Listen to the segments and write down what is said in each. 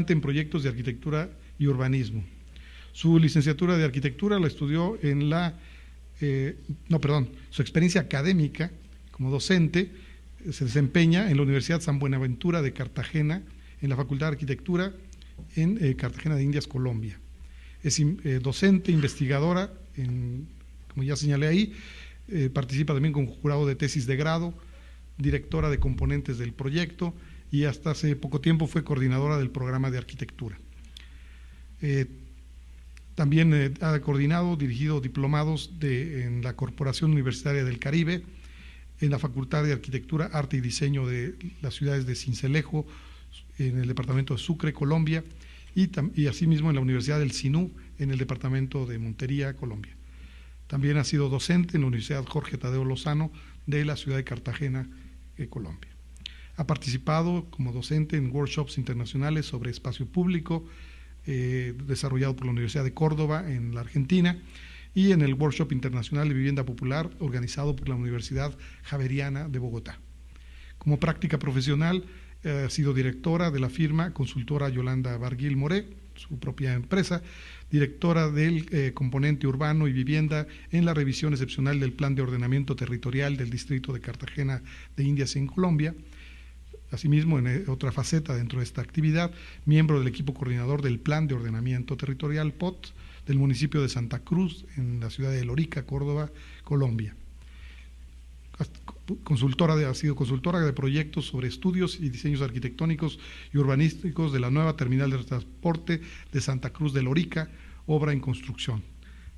En proyectos de arquitectura y urbanismo. Su licenciatura de arquitectura la estudió en su experiencia académica como docente se desempeña en la Universidad San Buenaventura de Cartagena, en la Facultad de Arquitectura en Cartagena de Indias, Colombia. Es docente, investigadora, como ya señalé ahí, participa también como jurado de tesis de grado, directora de componentes del proyecto, y hasta hace poco tiempo fue coordinadora del programa de arquitectura. También ha coordinado, dirigido diplomados en la Corporación Universitaria del Caribe, en la Facultad de Arquitectura, Arte y Diseño de las ciudades de Sincelejo, en el departamento de Sucre, Colombia, y asimismo en la Universidad del Sinú, en el departamento de Montería, Colombia. También ha sido docente en la Universidad Jorge Tadeo Lozano de la ciudad de Cartagena, Colombia. Ha participado como docente en workshops internacionales sobre espacio público, desarrollado por la Universidad de Córdoba en la Argentina, y en el Workshop Internacional de Vivienda Popular, organizado por la Universidad Javeriana de Bogotá. Como práctica profesional, ha sido directora de la firma consultora Yolanda Barguil Moré, su propia empresa, directora del componente urbano y vivienda en la revisión excepcional del Plan de Ordenamiento Territorial del Distrito de Cartagena de Indias en Colombia. Asimismo, en otra faceta dentro de esta actividad, miembro del equipo coordinador del Plan de Ordenamiento Territorial POT del municipio de Santa Cruz, en la ciudad de Lorica, Córdoba, Colombia. Ha sido consultora de proyectos sobre estudios y diseños arquitectónicos y urbanísticos de la nueva terminal de transporte de Santa Cruz de Lorica, obra en construcción.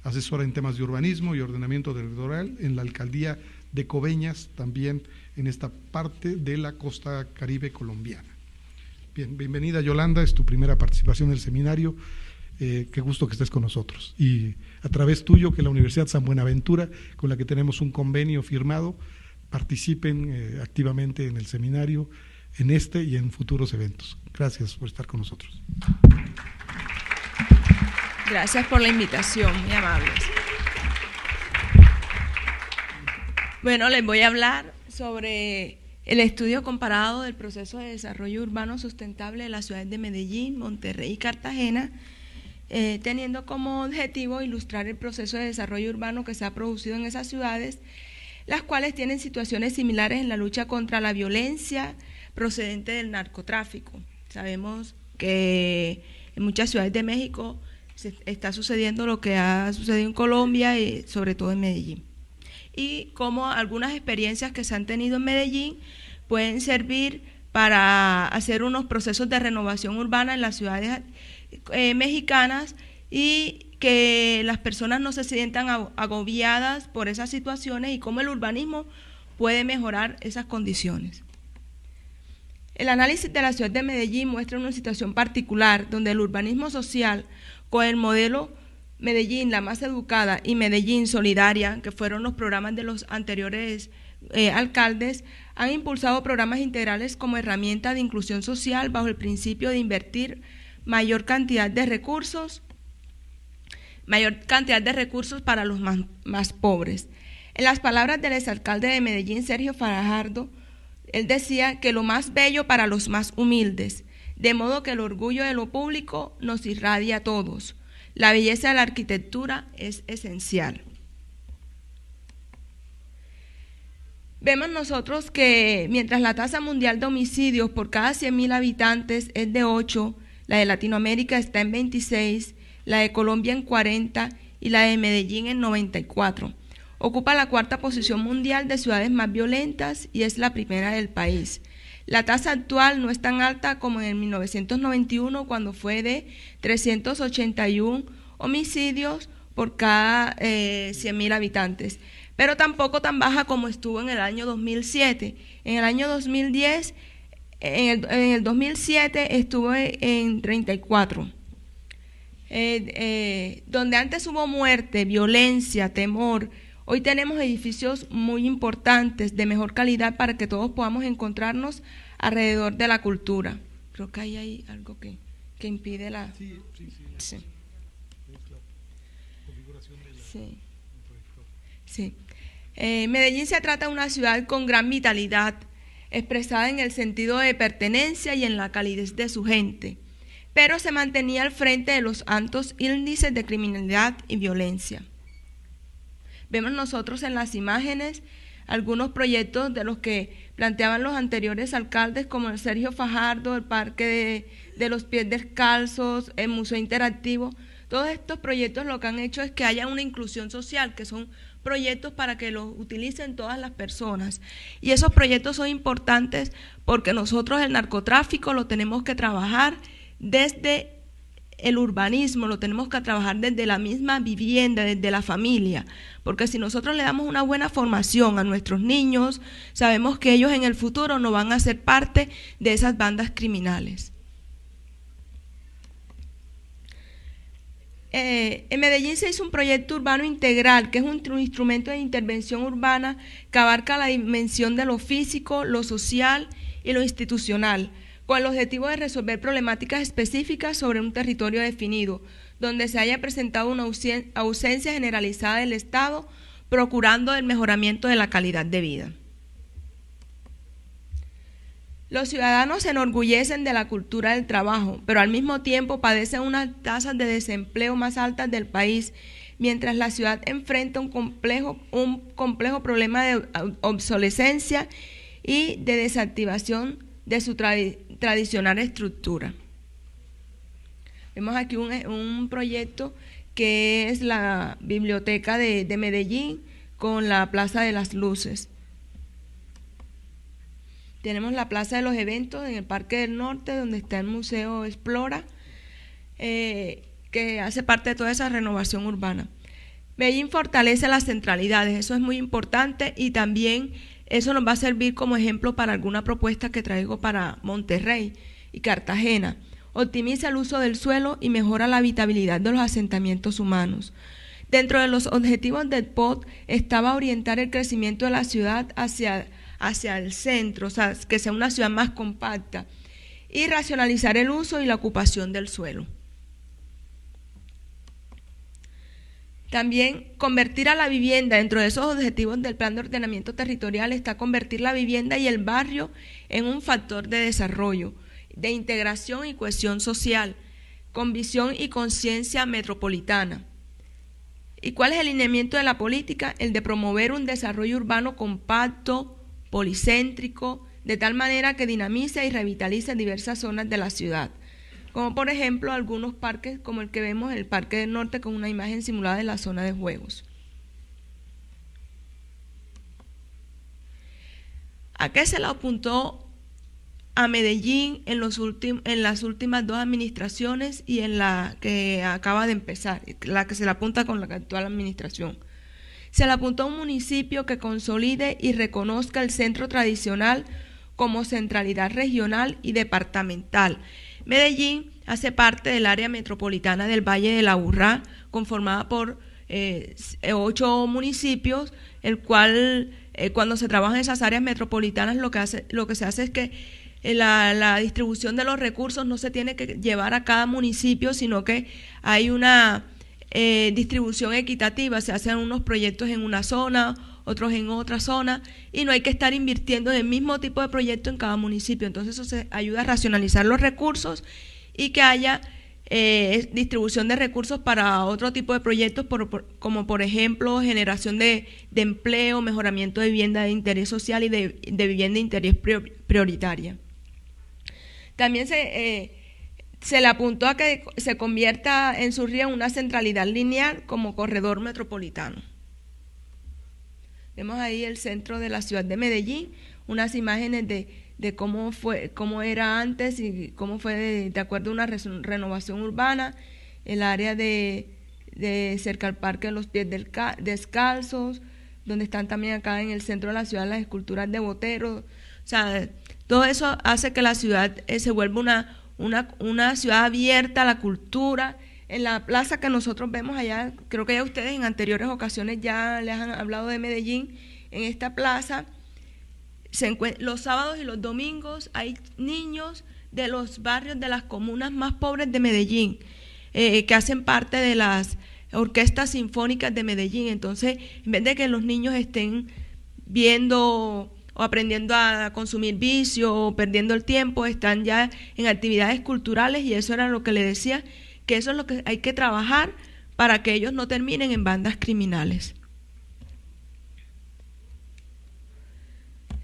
Asesora en temas de urbanismo y ordenamiento territorial en la alcaldía de Coveñas, también en esta parte de la costa caribe colombiana. Bien, bienvenida Yolanda, es tu primera participación en el seminario, qué gusto que estés con nosotros. Y a través tuyo, que la Universidad San Buenaventura, con la que tenemos un convenio firmado, participen activamente en el seminario, en este y en futuros eventos. Gracias por estar con nosotros. Gracias por la invitación, muy amables. Bueno, les voy a hablar sobre el estudio comparado del proceso de desarrollo urbano sustentable de las ciudades de Medellín, Monterrey y Cartagena, teniendo como objetivo ilustrar el proceso de desarrollo urbano que se ha producido en esas ciudades, las cuales tienen situaciones similares en la lucha contra la violencia procedente del narcotráfico. Sabemos que en muchas ciudades de México está sucediendo lo que ha sucedido en Colombia y sobre todo en Medellín. Y cómo algunas experiencias que se han tenido en Medellín pueden servir para hacer unos procesos de renovación urbana en las ciudades mexicanas y que las personas no se sientan agobiadas por esas situaciones y cómo el urbanismo puede mejorar esas condiciones. El análisis de la ciudad de Medellín muestra una situación particular donde el urbanismo social con el modelo Medellín, la más educada, y Medellín solidaria, que fueron los programas de los anteriores alcaldes, han impulsado programas integrales como herramienta de inclusión social bajo el principio de invertir mayor cantidad de recursos para los más pobres. En las palabras del exalcalde de Medellín, Sergio Fajardo, él decía que lo más bello para los más humildes, de modo que el orgullo de lo público nos irradia a todos. La belleza de la arquitectura es esencial. Vemos nosotros que mientras la tasa mundial de homicidios por cada 100.000 habitantes es de 8, la de Latinoamérica está en 26, la de Colombia en 40 y la de Medellín en 94. Ocupa la cuarta posición mundial de ciudades más violentas y es la primera del país. La tasa actual no es tan alta como en 1991, cuando fue de 381 homicidios por cada 100.000 habitantes, pero tampoco tan baja como estuvo en el año 2007. En el año 2010, en el 2007 estuvo en 34. donde antes hubo muerte, violencia, temor, hoy tenemos edificios muy importantes, de mejor calidad, para que todos podamos encontrarnos alrededor de la cultura. Creo que hay ahí algo que impide la... Sí. Sí. Medellín se trata de una ciudad con gran vitalidad, expresada en el sentido de pertenencia y en la calidez de su gente, pero se mantenía al frente de los altos índices de criminalidad y violencia. Vemos nosotros en las imágenes algunos proyectos de los que planteaban los anteriores alcaldes, como el Sergio Fajardo, el Parque de los Pies Descalzos, el Museo Interactivo. Todos estos proyectos lo que han hecho es que haya una inclusión social, que son proyectos para que los utilicen todas las personas. Y esos proyectos son importantes porque nosotros el narcotráfico lo tenemos que trabajar desde el urbanismo, lo tenemos que trabajar desde la misma vivienda, desde la familia, porque si nosotros le damos una buena formación a nuestros niños, sabemos que ellos en el futuro no van a ser parte de esas bandas criminales. En Medellín se hizo un proyecto urbano integral, que es un instrumento de intervención urbana que abarca la dimensión de lo físico, lo social y lo institucional, con el objetivo de resolver problemáticas específicas sobre un territorio definido, donde se haya presentado una ausencia generalizada del Estado, procurando el mejoramiento de la calidad de vida. Los ciudadanos se enorgullecen de la cultura del trabajo, pero al mismo tiempo padecen unas tasas de desempleo más altas del país, mientras la ciudad enfrenta un complejo problema de obsolescencia y de desactivación de su tradicional estructura. Vemos aquí un proyecto que es la biblioteca de Medellín con la Plaza de las Luces. Tenemos la Plaza de los Eventos en el Parque del Norte, donde está el Museo Explora, que hace parte de toda esa renovación urbana. Medellín fortalece las centralidades, eso es muy importante, y también eso nos va a servir como ejemplo para alguna propuesta que traigo para Monterrey y Cartagena. Optimiza el uso del suelo y mejora la habitabilidad de los asentamientos humanos. Dentro de los objetivos del POT estaba orientar el crecimiento de la ciudad hacia el centro, o sea, que sea una ciudad más compacta, y racionalizar el uso y la ocupación del suelo. También convertir a la vivienda, dentro de esos objetivos del plan de ordenamiento territorial, está convertir la vivienda y el barrio en un factor de desarrollo, de integración y cohesión social, con visión y conciencia metropolitana. ¿Y cuál es el lineamiento de la política? El de promover un desarrollo urbano compacto, policéntrico, de tal manera que dinamice y revitalice diversas zonas de la ciudad, como por ejemplo algunos parques como el que vemos, el Parque del Norte, con una imagen simulada de la zona de juegos. ¿A qué se le apuntó a Medellín en las últimas dos administraciones y en la que acaba de empezar, la que se le apunta con la actual administración? Se le apuntó a un municipio que consolide y reconozca el centro tradicional como centralidad regional y departamental. Medellín hace parte del área metropolitana del Valle de la Aburrá, conformada por 8 municipios, el cual cuando se trabaja en esas áreas metropolitanas lo que se hace es que la distribución de los recursos no se tiene que llevar a cada municipio, sino que hay una distribución equitativa, se hacen unos proyectos en una zona, otros en otra zona, y no hay que estar invirtiendo en el mismo tipo de proyecto en cada municipio. Entonces eso se ayuda a racionalizar los recursos y que haya distribución de recursos para otro tipo de proyectos, como por ejemplo generación de empleo, mejoramiento de vivienda de interés social y de vivienda de interés prioritaria. También se le apuntó a que se convierta en Surría en una centralidad lineal como corredor metropolitano. Vemos ahí el centro de la ciudad de Medellín, unas imágenes de cómo era antes y cómo fue de acuerdo a una renovación urbana, el área de cerca al Parque de los Pies Descalzos, donde están también acá en el centro de la ciudad las esculturas de Botero. O sea, todo eso hace que la ciudad se vuelva una ciudad abierta a la cultura, en la plaza que nosotros vemos allá, creo que ya ustedes en anteriores ocasiones ya les han hablado de Medellín. En esta plaza, los sábados y los domingos hay niños de los barrios de las comunas más pobres de Medellín, que hacen parte de las orquestas sinfónicas de Medellín. Entonces, en vez de que los niños estén viendo o aprendiendo a consumir vicio o perdiendo el tiempo, están ya en actividades culturales, y eso era lo que le decía, que eso es lo que hay que trabajar para que ellos no terminen en bandas criminales.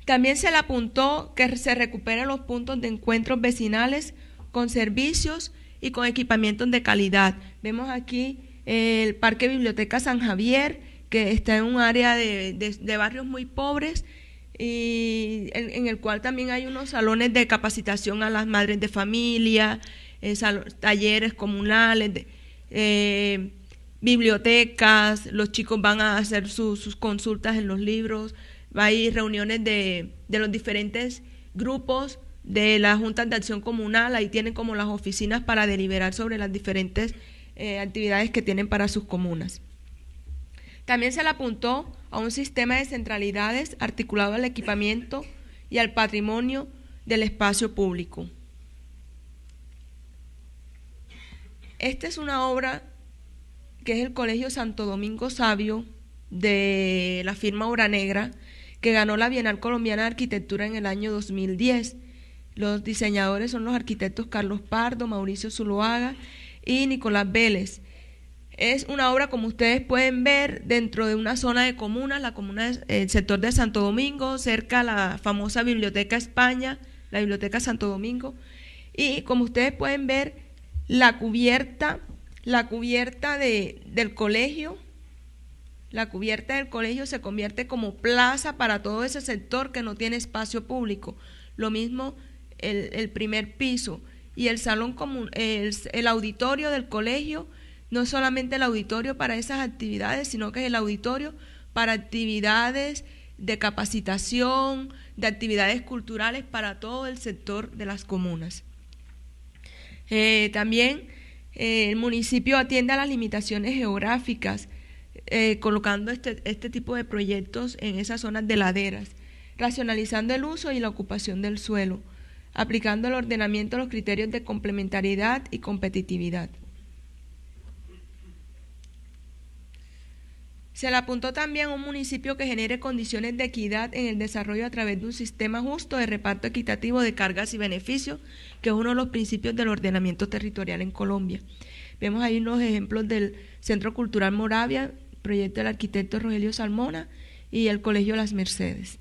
También se le apuntó que se recuperen los puntos de encuentros vecinales con servicios y con equipamientos de calidad. Vemos aquí el Parque Biblioteca San Javier, que está en un área de barrios muy pobres, y en el cual también hay unos salones de capacitación a las madres de familia, talleres comunales, bibliotecas, los chicos van a hacer sus consultas en los libros, hay reuniones de los diferentes grupos de las juntas de acción comunal, ahí tienen como las oficinas para deliberar sobre las diferentes actividades que tienen para sus comunas. También se le apuntó a un sistema de centralidades articulado al equipamiento y al patrimonio del espacio público. Esta es una obra que es el Colegio Santo Domingo Sabio, de la firma Obra Negra, que ganó la Bienal Colombiana de Arquitectura en el año 2010. Los diseñadores son los arquitectos Carlos Pardo, Mauricio Zuloaga y Nicolás Vélez. Es una obra, como ustedes pueden ver, dentro de una zona de comunas, la comuna el sector de Santo Domingo, cerca a la famosa Biblioteca España, la Biblioteca Santo Domingo, y como ustedes pueden ver, la cubierta del colegio se convierte como plaza para todo ese sector que no tiene espacio público. Lo mismo el primer piso y el salón común, el auditorio del colegio. No es solamente el auditorio para esas actividades, sino que es el auditorio para actividades de capacitación, de actividades culturales para todo el sector de las comunas. También el municipio atiende a las limitaciones geográficas, colocando este tipo de proyectos en esas zonas de laderas, racionalizando el uso y la ocupación del suelo, aplicando el ordenamiento a los criterios de complementariedad y competitividad. Se le apuntó también a un municipio que genere condiciones de equidad en el desarrollo a través de un sistema justo de reparto equitativo de cargas y beneficios, que es uno de los principios del ordenamiento territorial en Colombia. Vemos ahí unos ejemplos del Centro Cultural Moravia, proyecto del arquitecto Rogelio Salmona, y el Colegio Las Mercedes.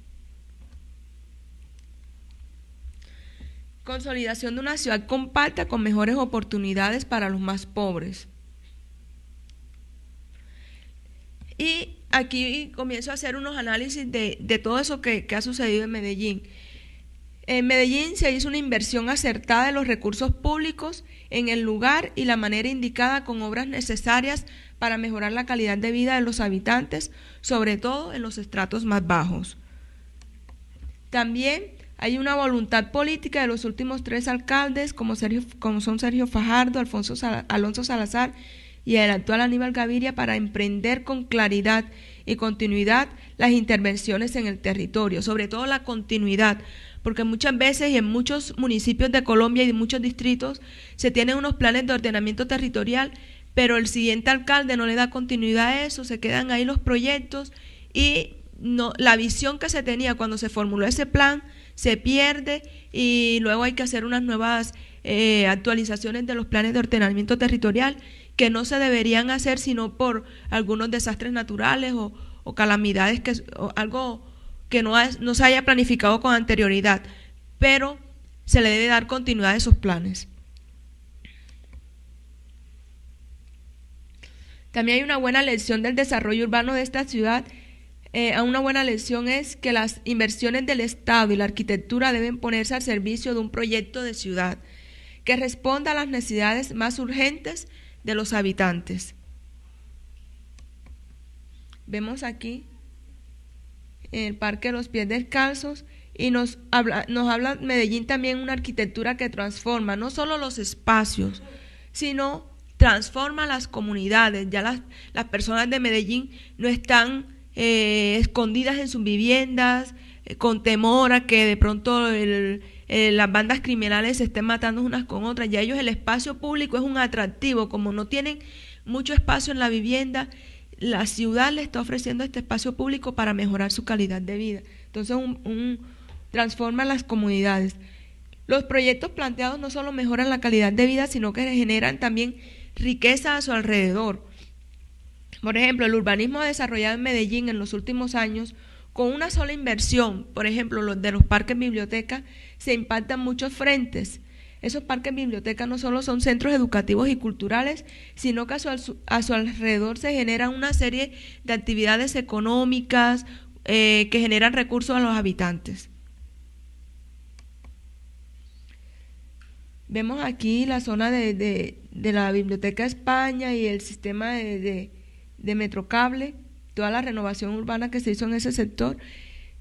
Consolidación de una ciudad compacta con mejores oportunidades para los más pobres. Y aquí comienzo a hacer unos análisis de todo eso que ha sucedido en Medellín. En Medellín se hizo una inversión acertada de los recursos públicos en el lugar y la manera indicada, con obras necesarias para mejorar la calidad de vida de los habitantes, sobre todo en los estratos más bajos. También hay una voluntad política de los últimos 3 alcaldes, como son Sergio Fajardo, Alonso Salazar y el actual Aníbal Gaviria, para emprender con claridad y continuidad las intervenciones en el territorio, sobre todo la continuidad, porque muchas veces y en muchos municipios de Colombia y en muchos distritos se tienen unos planes de ordenamiento territorial, pero el siguiente alcalde no le da continuidad a eso, se quedan ahí los proyectos y la visión que se tenía cuando se formuló ese plan se pierde, y luego hay que hacer unas nuevas actualizaciones de los planes de ordenamiento territorial, que no se deberían hacer sino por algunos desastres naturales o calamidades, o algo que no se haya planificado con anterioridad, pero se le debe dar continuidad a esos planes. También hay una buena lección del desarrollo urbano de esta ciudad. Una buena lección es que las inversiones del Estado y la arquitectura deben ponerse al servicio de un proyecto de ciudad que responda a las necesidades más urgentes de los habitantes. Vemos aquí en el Parque de los Pies Descalzos, y nos habla Medellín también una arquitectura que transforma no solo los espacios, sino transforma las comunidades. Ya las personas de Medellín no están escondidas en sus viviendas, con temor a que de pronto las bandas criminales se estén matando unas con otras. Ya ellos, el espacio público es un atractivo, como no tienen mucho espacio en la vivienda, la ciudad le está ofreciendo este espacio público para mejorar su calidad de vida. Entonces transforma las comunidades. Los proyectos planteados no solo mejoran la calidad de vida, sino que generan también riqueza a su alrededor. Por ejemplo, el urbanismo desarrollado en Medellín en los últimos años, con una sola inversión, por ejemplo, los de los parques bibliotecas, se impactan muchos frentes. Esos parques bibliotecas no solo son centros educativos y culturales, sino que a su alrededor se generan una serie de actividades económicas que generan recursos a los habitantes. Vemos aquí la zona de la Biblioteca España y el sistema de Metrocable, toda la renovación urbana que se hizo en ese sector.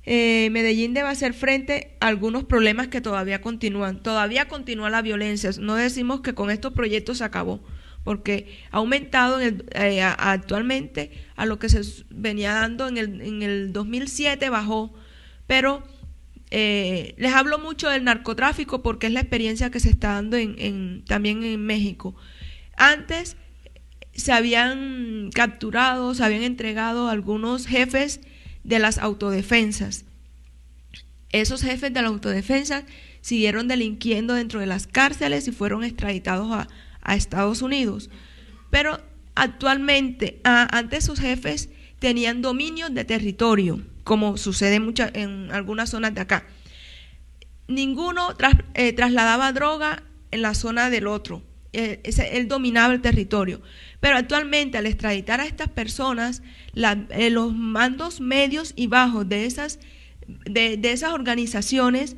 Medellín debe hacer frente a algunos problemas que todavía continúan. Todavía continúa la violencia. No decimos que con estos proyectos se acabó, porque ha aumentado actualmente a lo que se venía dando en el 2007, bajó, pero les hablo mucho del narcotráfico porque es la experiencia que se está dando también en México. Antes se habían capturado, se habían entregado algunos jefes de las autodefensas. Esos jefes de la autodefensa siguieron delinquiendo dentro de las cárceles y fueron extraditados a Estados Unidos. Pero actualmente, antes sus jefes tenían dominios de territorio, como sucede en algunas zonas de acá. Ninguno trasladaba droga en la zona del otro. Él dominaba el territorio. Pero actualmente, al extraditar a estas personas, los mandos medios y bajos de esas organizaciones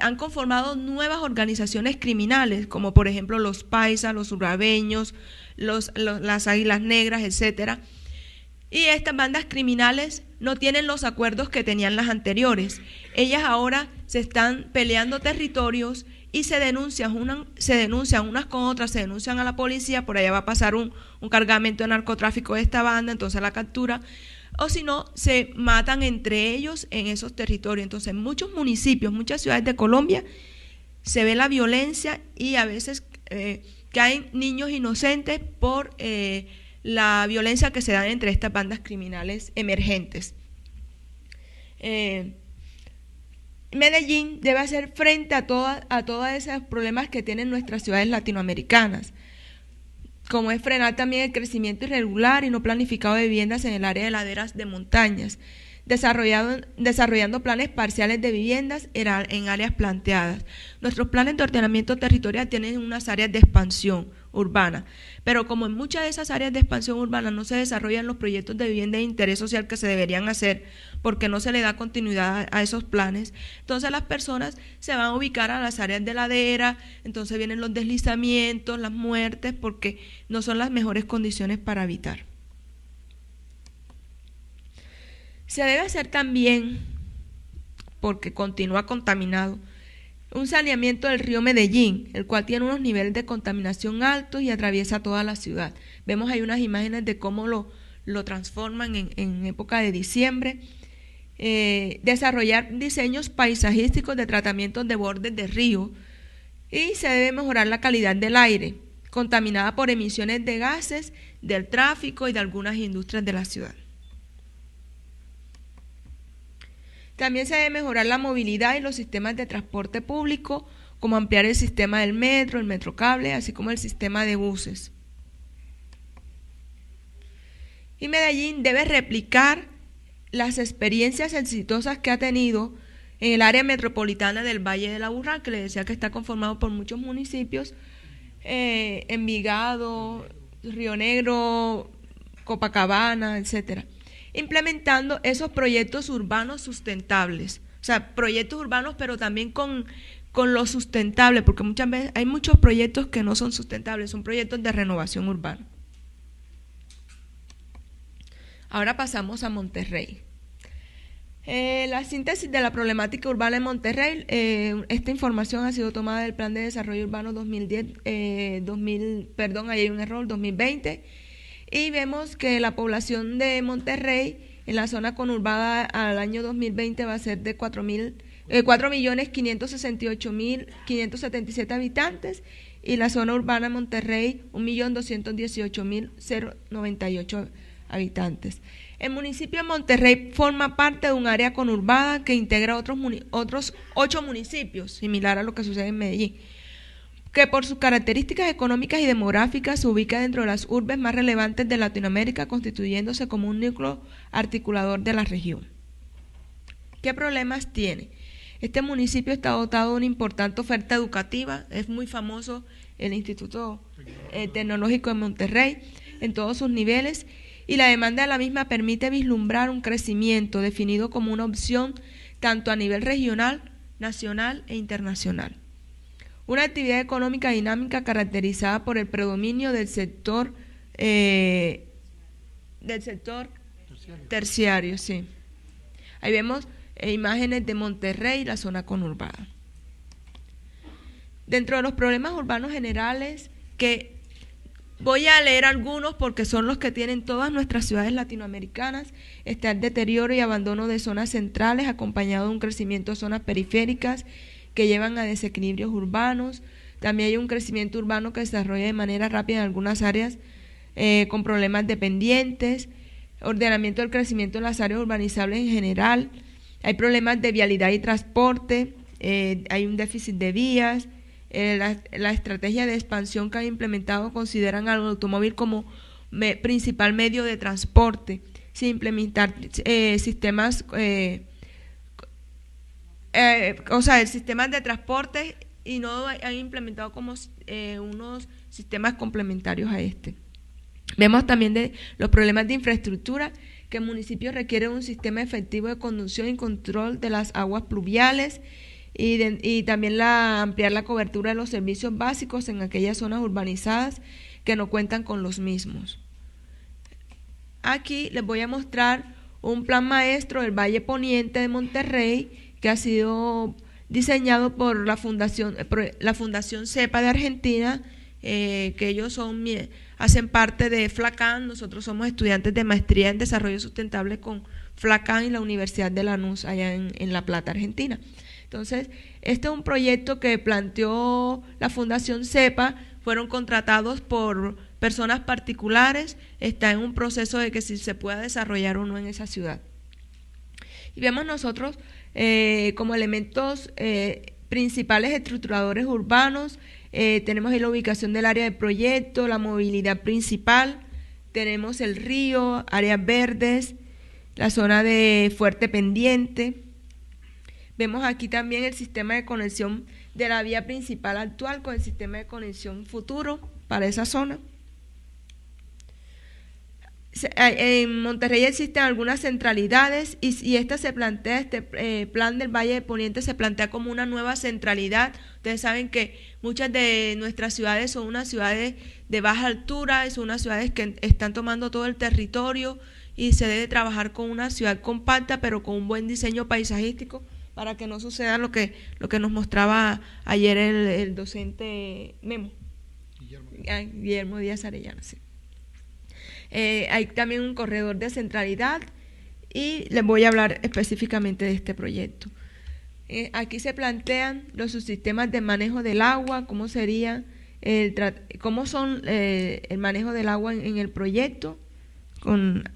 han conformado nuevas organizaciones criminales, como por ejemplo los paisas, los urabeños, las águilas negras, etcétera. Y estas bandas criminales no tienen los acuerdos que tenían las anteriores. Ellas ahora se están peleando territorios y se denuncian unas con otras, se denuncian a la policía, por allá va a pasar un cargamento de narcotráfico de esta banda, entonces la captura, o si no, se matan entre ellos en esos territorios. Entonces en muchos municipios, muchas ciudades de Colombia, se ve la violencia y a veces caen niños inocentes por la violencia que se da entre estas bandas criminales emergentes. Medellín debe hacer frente a todos esos problemas que tienen nuestras ciudades latinoamericanas, como es frenar también el crecimiento irregular y no planificado de viviendas en el área de laderas de montañas, desarrollando planes parciales de viviendas en áreas planteadas. Nuestros planes de ordenamiento territorial tienen unas áreas de expansión urbana, pero como en muchas de esas áreas de expansión urbana no se desarrollan los proyectos de vivienda de interés social que se deberían hacer porque no se le da continuidad a esos planes, entonces las personas se van a ubicar a las áreas de ladera, entonces vienen los deslizamientos, las muertes, porque no son las mejores condiciones para habitar. Se debe hacer también, porque continúa contaminado, un saneamiento del río Medellín, el cual tiene unos niveles de contaminación altos y atraviesa toda la ciudad. Vemos ahí unas imágenes de cómo lo transforman en época de diciembre. Desarrollar diseños paisajísticos de tratamientos de bordes de río, y se debe mejorar la calidad del aire, contaminada por emisiones de gases, del tráfico y de algunas industrias de la ciudad. También se debe mejorar la movilidad y los sistemas de transporte público, como ampliar el sistema del metro, el metrocable, así como el sistema de buses. Y Medellín debe replicar las experiencias exitosas que ha tenido en el área metropolitana del Valle del Aburrá, que le decía que está conformado por muchos municipios, Envigado, Río Negro, Copacabana, etcétera, implementando esos proyectos urbanos sustentables, o sea, proyectos urbanos pero también con lo sustentable, porque muchas veces hay muchos proyectos que no son sustentables, son proyectos de renovación urbana. Ahora pasamos a Monterrey. La síntesis de la problemática urbana en Monterrey. Esta información ha sido tomada del Plan de Desarrollo Urbano 2020, y vemos que la población de Monterrey en la zona conurbada al año 2020 va a ser de 4.568.577 habitantes, y la zona urbana de Monterrey 1.218.098 habitantes. El municipio de Monterrey forma parte de un área conurbada que integra otros 8 municipios, similar a lo que sucede en Medellín, que por sus características económicas y demográficas se ubica dentro de las urbes más relevantes de Latinoamérica, constituyéndose como un núcleo articulador de la región. ¿Qué problemas tiene? Este municipio está dotado de una importante oferta educativa. Es muy famoso el Instituto Tecnológico de Monterrey en todos sus niveles, y la demanda de la misma permite vislumbrar un crecimiento definido como una opción tanto a nivel regional, nacional e internacional. Una actividad económica dinámica caracterizada por el predominio del sector terciario, sí. Ahí vemos imágenes de Monterrey y la zona conurbada. Dentro de los problemas urbanos generales, que voy a leer algunos porque son los que tienen todas nuestras ciudades latinoamericanas, está el deterioro y abandono de zonas centrales, acompañado de un crecimiento de zonas periféricas que llevan a desequilibrios urbanos. También hay un crecimiento urbano que se desarrolla de manera rápida en algunas áreas con problemas dependientes, ordenamiento del crecimiento en las áreas urbanizables en general. Hay problemas de vialidad y transporte, hay un déficit de vías. La estrategia de expansión que han implementado consideran al automóvil como principal medio de transporte, sin implementar sistemas sistemas de transporte, y no han implementado como unos sistemas complementarios a este. Vemos también de los problemas de infraestructura, que el municipio requiere un sistema efectivo de conducción y control de las aguas pluviales, y también ampliar la cobertura de los servicios básicos en aquellas zonas urbanizadas que no cuentan con los mismos. Aquí les voy a mostrar un plan maestro del Valle Poniente de Monterrey, que ha sido diseñado por la Fundación CEPA de Argentina, que ellos hacen parte de FLACAN. Nosotros somos estudiantes de maestría en desarrollo sustentable con FLACAN y la Universidad de Lanús allá en La Plata, Argentina. Entonces, este es un proyecto que planteó la Fundación CEPA, fueron contratados por personas particulares, está en un proceso de que si se pueda desarrollar o no en esa ciudad. Y vemos nosotros como elementos principales estructuradores urbanos, tenemos ahí la ubicación del área de proyecto, la movilidad principal, tenemos el río, áreas verdes, la zona de fuerte pendiente. Vemos aquí también el sistema de conexión de la vía principal actual con el sistema de conexión futuro para esa zona. En Monterrey existen algunas centralidades, y esta se plantea, este plan del Valle de Poniente se plantea como una nueva centralidad. Ustedes saben que muchas de nuestras ciudades son unas ciudades de baja altura, son unas ciudades que están tomando todo el territorio, y se debe trabajar con una ciudad compacta pero con un buen diseño paisajístico para que no suceda lo que nos mostraba ayer el docente Memo, Guillermo Díaz Arellano, sí. Hay también un corredor de centralidad, y les voy a hablar específicamente de este proyecto. Aquí se plantean los subsistemas de manejo del agua, cómo sería cómo son el manejo del agua en el proyecto,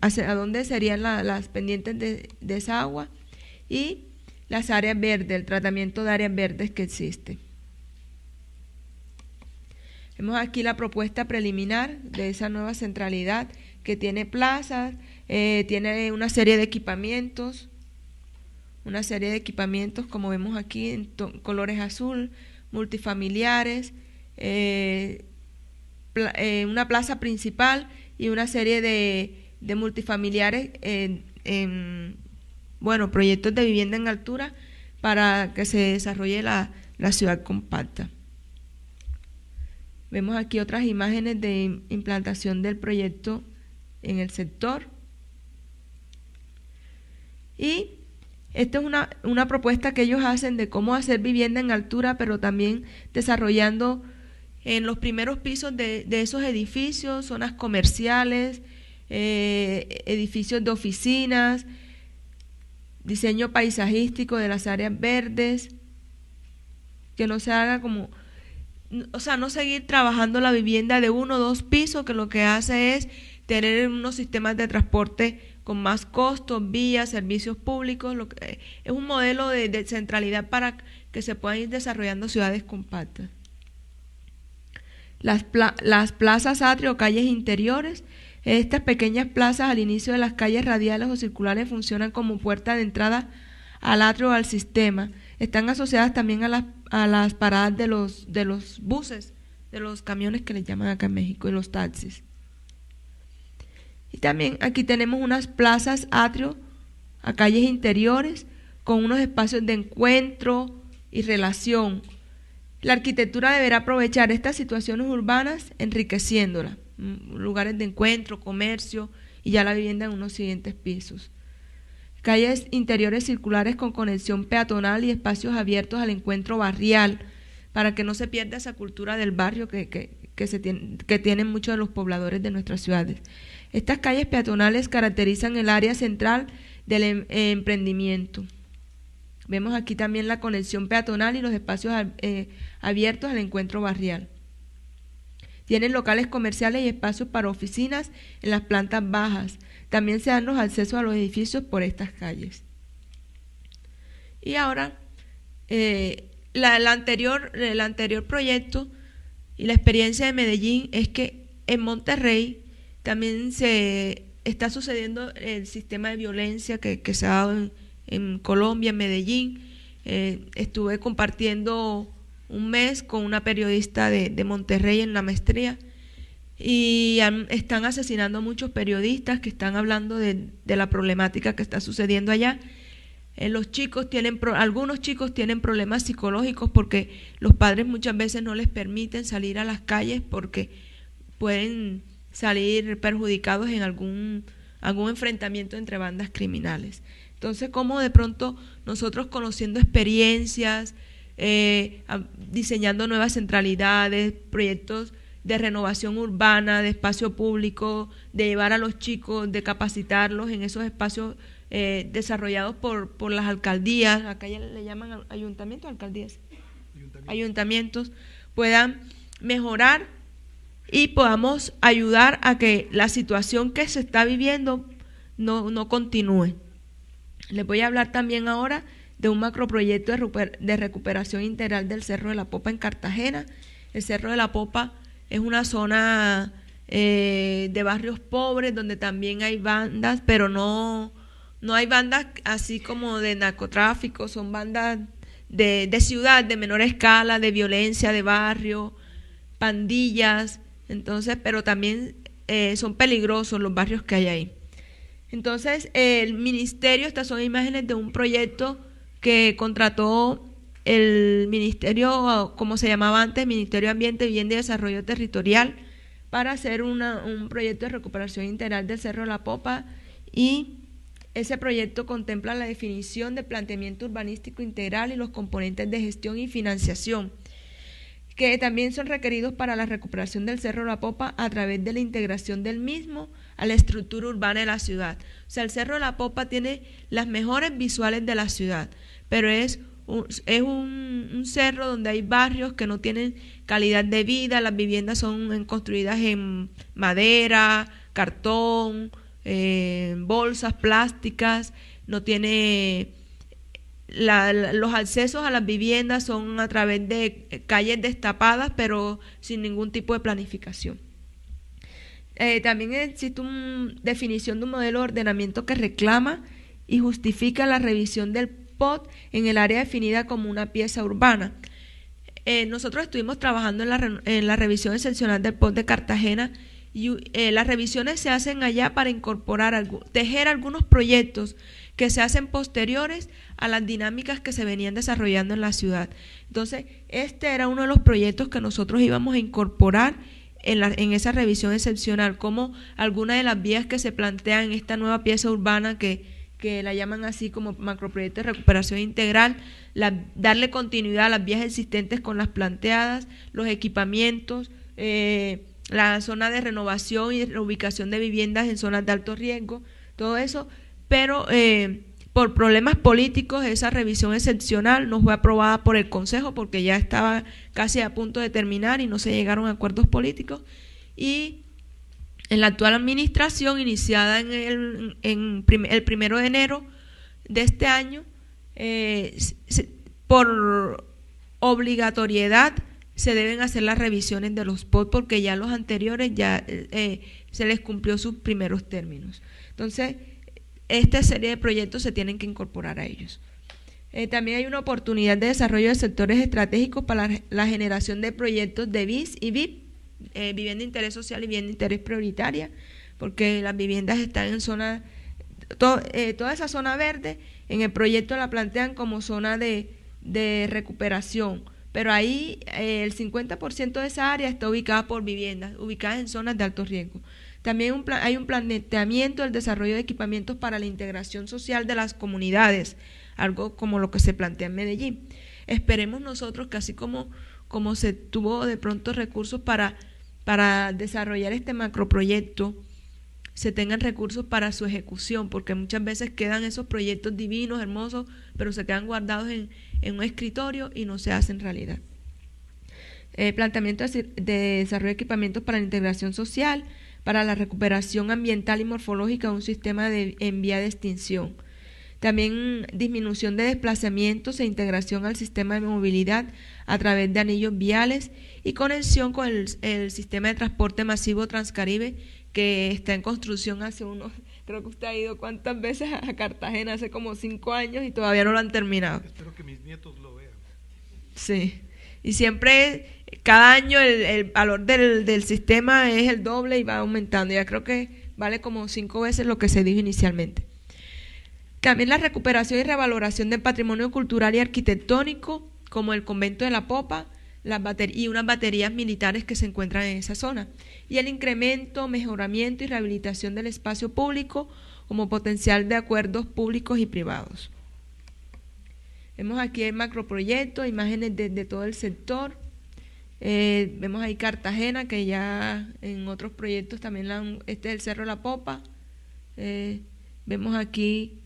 hacia dónde serían las pendientes de esa agua, y las áreas verdes, el tratamiento de áreas verdes que existe. Vemos aquí la propuesta preliminar de esa nueva centralidad, que tiene plazas, tiene una serie de equipamientos, como vemos aquí en colores azul, multifamiliares, una plaza principal y una serie de multifamiliares proyectos de vivienda en altura para que se desarrolle la ciudad compacta. Vemos aquí otras imágenes de implantación del proyecto en el sector. Y Esta es una propuesta que ellos hacen de cómo hacer vivienda en altura, pero también desarrollando en los primeros pisos de esos edificios, zonas comerciales, edificios de oficinas, diseño paisajístico de las áreas verdes, que no se haga como, o sea, no seguir trabajando la vivienda de 1 o 2 pisos, que lo que hace es tener unos sistemas de transporte con más costos, vías, servicios públicos. Es un modelo de centralidad para que se puedan ir desarrollando ciudades compactas. Las plazas atrio o calles interiores. Estas pequeñas plazas al inicio de las calles radiales o circulares funcionan como puerta de entrada al atrio o al sistema. Están asociadas también a las paradas de los buses, de los camiones que les llaman acá en México, y los taxis. Y también aquí tenemos unas plazas atrio a calles interiores con unos espacios de encuentro y relación. La arquitectura deberá aprovechar estas situaciones urbanas enriqueciéndolas, lugares de encuentro, comercio y ya la vivienda en unos siguientes pisos. Calles interiores circulares con conexión peatonal y espacios abiertos al encuentro barrial para que no se pierda esa cultura del barrio que tienen muchos de los pobladores de nuestras ciudades. Estas calles peatonales caracterizan el área central del emprendimiento. Vemos aquí también la conexión peatonal y los espacios abiertos al encuentro barrial. Tienen locales comerciales y espacios para oficinas en las plantas bajas. También se dan los accesos a los edificios por estas calles. Y ahora, el anterior proyecto y la experiencia de Medellín es que en Monterrey también se está sucediendo el sistema de violencia que se ha dado en Colombia, en Medellín. Estuve compartiendo un mes con una periodista de Monterrey en la maestría y están asesinando a muchos periodistas que están hablando de la problemática que está sucediendo allá. Algunos chicos tienen problemas psicológicos porque los padres muchas veces no les permiten salir a las calles porque pueden salir perjudicados en algún enfrentamiento entre bandas criminales. Entonces, cómo de pronto nosotros conociendo experiencias, diseñando nuevas centralidades, proyectos de renovación urbana, de espacio público, de llevar a los chicos, de capacitarlos en esos espacios desarrollados por las alcaldías, acá ya le llaman ayuntamientos, alcaldías, ayuntamientos, puedan mejorar y podamos ayudar a que la situación que se está viviendo no continúe. Les voy a hablar también ahora de un macroproyecto de recuperación integral del Cerro de la Popa en Cartagena. El Cerro de la Popa es una zona de barrios pobres donde también hay bandas, pero no hay bandas así como de narcotráfico, son bandas de ciudad, de menor escala, de violencia, de barrio, pandillas, entonces, pero también son peligrosos los barrios que hay ahí. Entonces, el ministerio, estas son imágenes de un proyecto que contrató el ministerio, como se llamaba antes, Ministerio de Ambiente, Vivienda y Desarrollo Territorial, para hacer un proyecto de recuperación integral del Cerro de la Popa, y ese proyecto contempla la definición de planteamiento urbanístico integral y los componentes de gestión y financiación, que también son requeridos para la recuperación del Cerro de la Popa a través de la integración del mismo a la estructura urbana de la ciudad. O sea, el Cerro de la Popa tiene las mejores visuales de la ciudad, pero es un cerro donde hay barrios que no tienen calidad de vida, las viviendas son construidas en madera, cartón, bolsas plásticas, no tiene... los accesos a las viviendas son a través de calles destapadas, pero sin ningún tipo de planificación. También existe una definición de un modelo de ordenamiento que reclama y justifica la revisión del POT en el área definida como una pieza urbana. Nosotros estuvimos trabajando en la revisión excepcional del POT de Cartagena y las revisiones se hacen allá para incorporar, tejer algunos proyectos que se hacen posteriores a las dinámicas que se venían desarrollando en la ciudad. Entonces, este era uno de los proyectos que nosotros íbamos a incorporar en esa revisión excepcional, como algunas de las vías que se plantean en esta nueva pieza urbana que que la llaman así como macroproyecto de recuperación integral, darle continuidad a las vías existentes con las planteadas, los equipamientos, la zona de renovación y reubicación de viviendas en zonas de alto riesgo, todo eso, pero por problemas políticos esa revisión excepcional no fue aprobada por el Consejo porque ya estaba casi a punto de terminar y no se llegaron a acuerdos políticos, y en la actual administración, iniciada en el 1 de enero de este año, por obligatoriedad se deben hacer las revisiones de los POT porque ya los anteriores ya se les cumplió sus primeros términos. Entonces, esta serie de proyectos se tienen que incorporar a ellos. También hay una oportunidad de desarrollo de sectores estratégicos para la generación de proyectos de BIS y VIP, vivienda de interés social y vivienda de interés prioritaria, porque las viviendas están en zona, toda esa zona verde, en el proyecto la plantean como zona de recuperación, pero ahí el 50% de esa área está ubicada por viviendas, ubicadas en zonas de alto riesgo. También hay un planteamiento del desarrollo de equipamientos para la integración social de las comunidades, algo como lo que se plantea en Medellín. Esperemos nosotros que así como se tuvo de pronto recursos para desarrollar este macroproyecto, se tengan recursos para su ejecución, porque muchas veces quedan esos proyectos divinos, hermosos, pero se quedan guardados en un escritorio y no se hacen realidad. Planteamiento de desarrollo de equipamientos para la integración social, para la recuperación ambiental y morfológica de un sistema en vía de extinción. También disminución de desplazamientos e integración al sistema de movilidad a través de anillos viales y conexión con el sistema de transporte masivo Transcaribe, que está en construcción hace creo que usted ha ido cuántas veces a Cartagena, hace como 5 años y todavía no lo han terminado. Espero que mis nietos lo vean. Sí, y siempre, cada año el valor del sistema es el doble y va aumentando, ya creo que vale como 5 veces lo que se dijo inicialmente. También la recuperación y revaloración del patrimonio cultural y arquitectónico, como el convento de la Popa, y unas baterías militares que se encuentran en esa zona, y el incremento, mejoramiento y rehabilitación del espacio público como potencial de acuerdos públicos y privados. Vemos aquí el macroproyecto, imágenes de todo el sector. Vemos ahí Cartagena, que ya en otros proyectos también, este es el Cerro de la Popa. Vemos aquí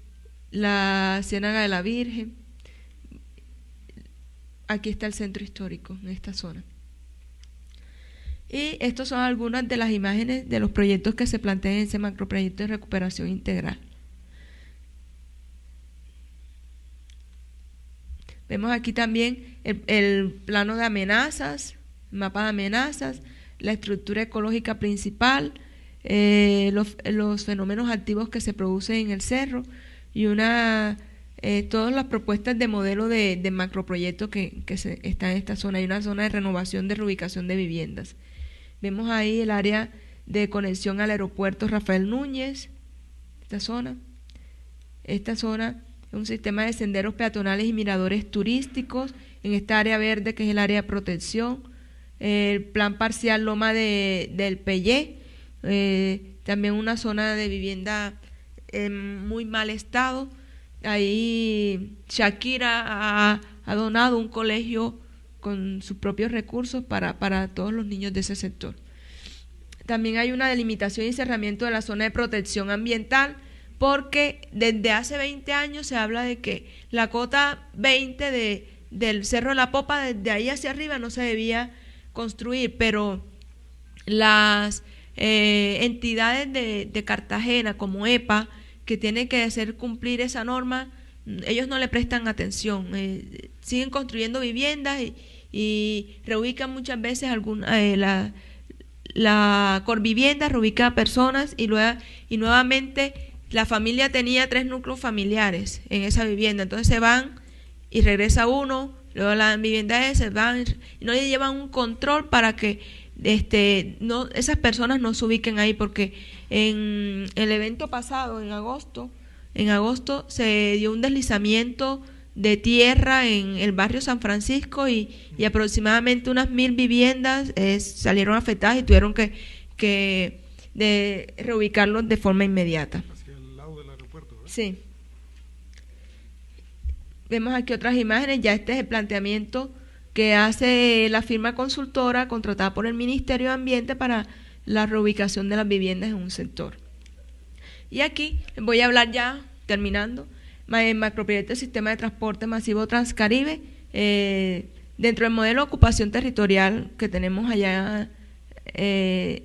la Ciénaga de la Virgen. Aquí está el centro histórico, en esta zona. Y estas son algunas de las imágenes de los proyectos que se plantean en ese macroproyecto de recuperación integral. Vemos aquí también el plano de amenazas, mapa de amenazas, la estructura ecológica principal, los fenómenos activos que se producen en el cerro y todas las propuestas de modelo de macroproyecto que está en esta zona. Hay una zona de renovación de reubicación de viviendas. Vemos ahí el área de conexión al aeropuerto Rafael Núñez, esta zona. Esta zona es un sistema de senderos peatonales y miradores turísticos en esta área verde que es el área de protección. El plan parcial Loma del Pellé, también una zona de vivienda en muy mal estado. Ahí Shakira ha donado un colegio con sus propios recursos para todos los niños de ese sector. También hay una delimitación y cerramiento de la zona de protección ambiental, porque desde hace 20 años se habla de que la cota 20 del Cerro de la Popa, desde ahí hacia arriba no se debía construir, pero las entidades de Cartagena como EPA, que tienen que hacer cumplir esa norma, ellos no le prestan atención, siguen construyendo viviendas y reubican muchas veces la Corvivienda reubica a personas y nuevamente la familia tenía 3 núcleos familiares en esa vivienda, entonces se van y regresa uno, luego la vivienda se van y no le llevan un control para que esas personas no se ubiquen ahí, porque en el evento pasado, en agosto se dio un deslizamiento de tierra en el barrio San Francisco y aproximadamente unas 1000 viviendas salieron afectadas y tuvieron que reubicarlos de forma inmediata. Hacia el lado del aeropuerto, ¿verdad? Sí. Vemos aquí otras imágenes, ya este es el planteamiento que hace la firma consultora contratada por el Ministerio de Ambiente para la reubicación de las viviendas en un sector. Y aquí voy a hablar ya, terminando, el macroproyecto del Sistema de Transporte Masivo Transcaribe. Dentro del modelo de ocupación territorial que tenemos allá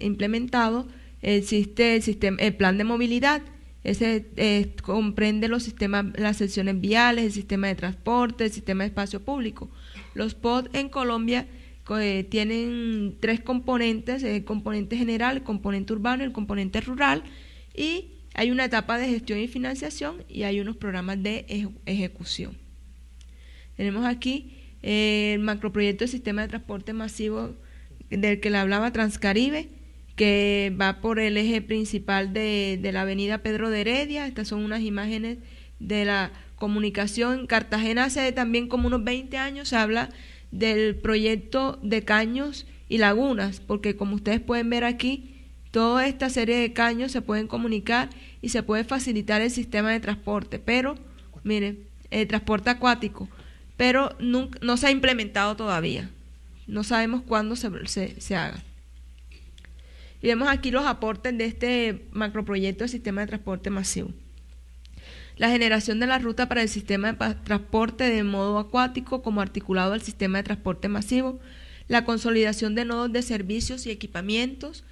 implementado, existe el plan de movilidad. Ese comprende los sistemas, las secciones viales, el sistema de transporte, el sistema de espacio público. Los POD en Colombia tienen 3 componentes: el componente general, el componente urbano y el componente rural, y hay una etapa de gestión y financiación y hay unos programas de ejecución. Tenemos aquí el macroproyecto del sistema de transporte masivo del que le hablaba, Transcaribe, que va por el eje principal de la avenida Pedro de Heredia. Estas son unas imágenes de la comunicación. Cartagena hace también como unos 20 años se habla del proyecto de caños y lagunas, porque como ustedes pueden ver aquí, toda esta serie de caños se pueden comunicar y se puede facilitar el sistema de transporte, pero, miren, el transporte acuático, pero no se ha implementado todavía. No sabemos cuándo se haga. Y vemos aquí los aportes de este macroproyecto del sistema de transporte masivo. La generación de la ruta para el sistema de transporte de modo acuático como articulado al sistema de transporte masivo, la consolidación de nodos de servicios y equipamientos,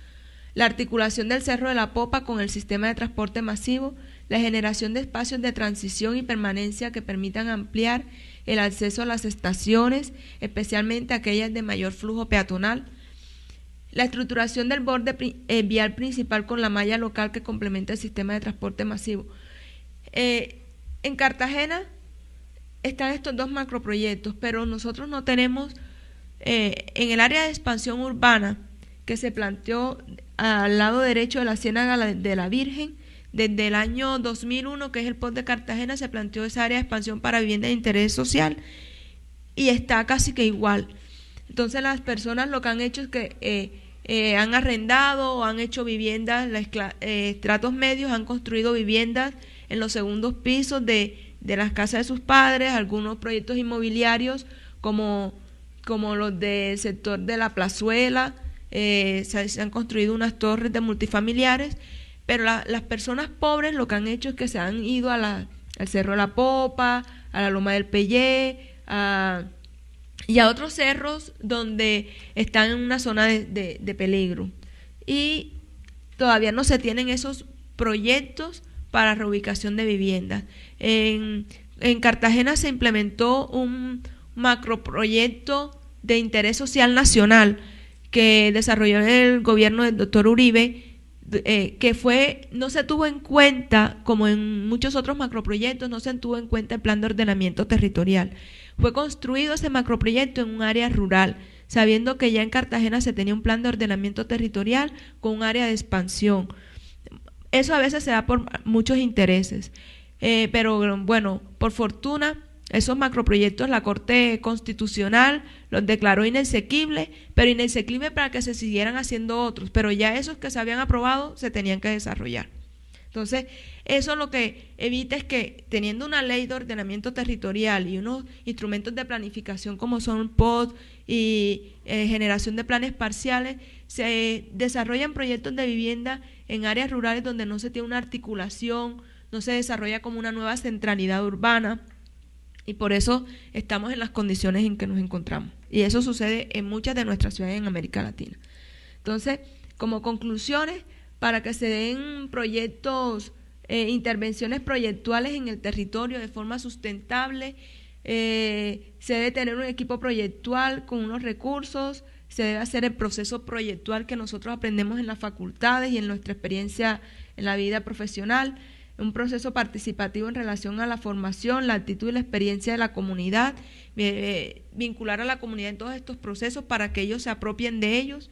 la articulación del Cerro de la Popa con el sistema de transporte masivo, la generación de espacios de transición y permanencia que permitan ampliar el acceso a las estaciones, especialmente aquellas de mayor flujo peatonal, la estructuración del borde vial principal con la malla local que complementa el sistema de transporte masivo. En Cartagena están estos 2 macroproyectos, pero nosotros no tenemos, en el área de expansión urbana que se planteó al lado derecho de la Ciénaga de la Virgen, desde el año 2001, que es el POD de Cartagena, se planteó esa área de expansión para vivienda de interés social y está casi que igual. Entonces las personas lo que han hecho es que han arrendado o han hecho viviendas, estratos medios han construido viviendas en los segundos pisos de las casas de sus padres, algunos proyectos inmobiliarios como los del sector de la Plazuela, se han construido unas torres de multifamiliares, pero las personas pobres lo que han hecho es que se han ido al Cerro de la Popa, a la Loma del Pellé, y a otros cerros donde están en una zona de peligro. Y todavía no se tienen esos proyectos para reubicación de viviendas. En Cartagena se implementó un macroproyecto de interés social nacional que desarrolló el gobierno del doctor Uribe, que no se tuvo en cuenta, como en muchos otros macroproyectos, no se tuvo en cuenta el plan de ordenamiento territorial. Fue construido ese macroproyecto en un área rural, sabiendo que ya en Cartagena se tenía un plan de ordenamiento territorial con un área de expansión. Eso a veces se da por muchos intereses, pero bueno, por fortuna, esos macroproyectos la Corte Constitucional los declaró inexequibles, pero inexequibles para que se siguieran haciendo otros, pero ya esos que se habían aprobado se tenían que desarrollar. Entonces, eso lo que evita es que, teniendo una ley de ordenamiento territorial y unos instrumentos de planificación como son POD y generación de planes parciales, se desarrollan proyectos de vivienda en áreas rurales donde no se tiene una articulación, no se desarrolla como una nueva centralidad urbana, y por eso estamos en las condiciones en que nos encontramos. Y eso sucede en muchas de nuestras ciudades en América Latina. Entonces, como conclusiones, para que se den proyectos, intervenciones proyectuales en el territorio de forma sustentable, se debe tener un equipo proyectual con unos recursos, se debe hacer el proceso proyectual que nosotros aprendemos en las facultades y en nuestra experiencia en la vida profesional, un proceso participativo en relación a la formación, la actitud y la experiencia de la comunidad, vincular a la comunidad en todos estos procesos para que ellos se apropien de ellos.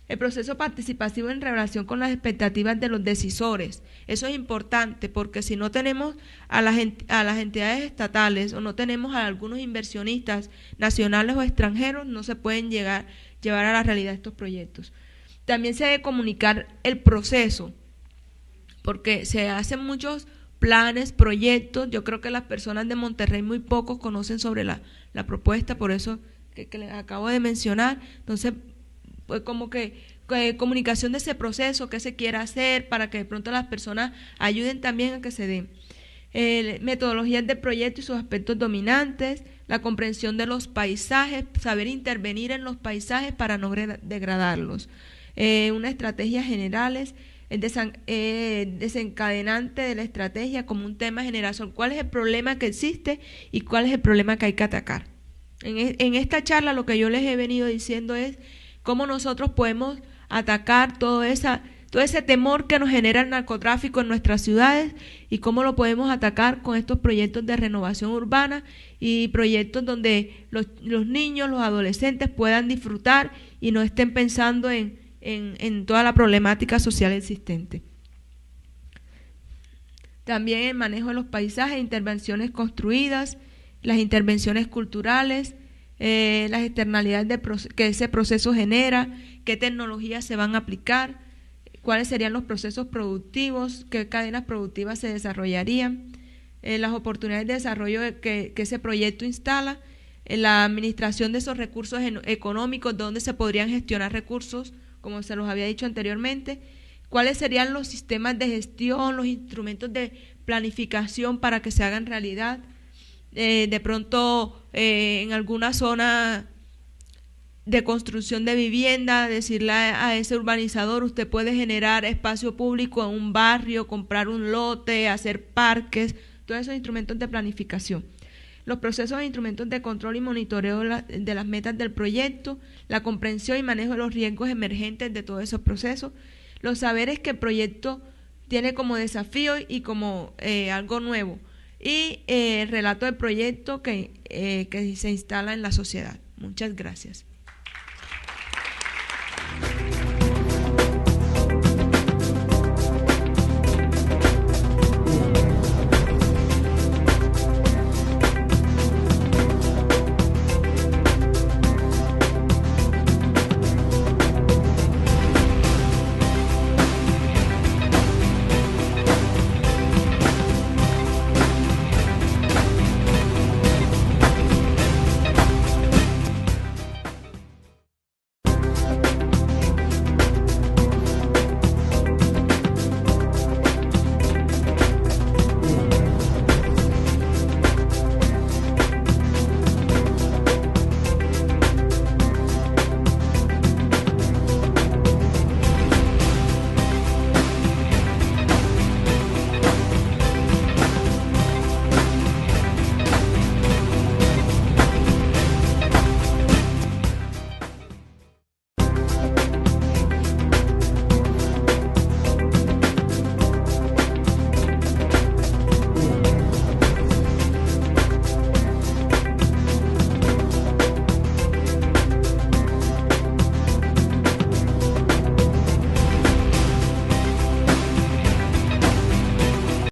El proceso participativo en relación con las expectativas de los decisores. Eso es importante porque si no tenemos a las entidades estatales o no tenemos a algunos inversionistas nacionales o extranjeros, no se pueden llevar a la realidad estos proyectos. También se debe comunicar el proceso, porque se hacen muchos planes, proyectos. Yo creo que las personas de Monterrey muy pocos conocen sobre la propuesta, por eso que les acabo de mencionar. Entonces, pues como que comunicación de ese proceso, qué se quiere hacer, para que de pronto las personas ayuden también a que se den. Metodologías de proyecto y sus aspectos dominantes, la comprensión de los paisajes, saber intervenir en los paisajes para no degradarlos. Unas estrategias generales, desencadenante de la estrategia como un tema general, cuál es el problema que existe y cuál es el problema que hay que atacar. En esta charla lo que yo les he venido diciendo es cómo nosotros podemos atacar todo ese temor que nos genera el narcotráfico en nuestras ciudades y cómo lo podemos atacar con estos proyectos de renovación urbana y proyectos donde los niños, los adolescentes puedan disfrutar y no estén pensando en toda la problemática social existente. También el manejo de los paisajes, intervenciones construidas, las intervenciones culturales, las externalidades que ese proceso genera, qué tecnologías se van a aplicar, cuáles serían los procesos productivos, qué cadenas productivas se desarrollarían, las oportunidades de desarrollo que ese proyecto instala, la administración de esos recursos económicos, dónde se podrían gestionar recursos, como se los había dicho anteriormente, cuáles serían los sistemas de gestión, los instrumentos de planificación para que se hagan realidad. De pronto en alguna zona de construcción de vivienda, decirle a ese urbanizador, usted puede generar espacio público en un barrio, comprar un lote, hacer parques, todos esos instrumentos de planificación. Los procesos e instrumentos de control y monitoreo de las metas del proyecto, la comprensión y manejo de los riesgos emergentes de todos esos procesos, los saberes que el proyecto tiene como desafío y como algo nuevo, y el relato del proyecto que se instala en la sociedad. Muchas gracias.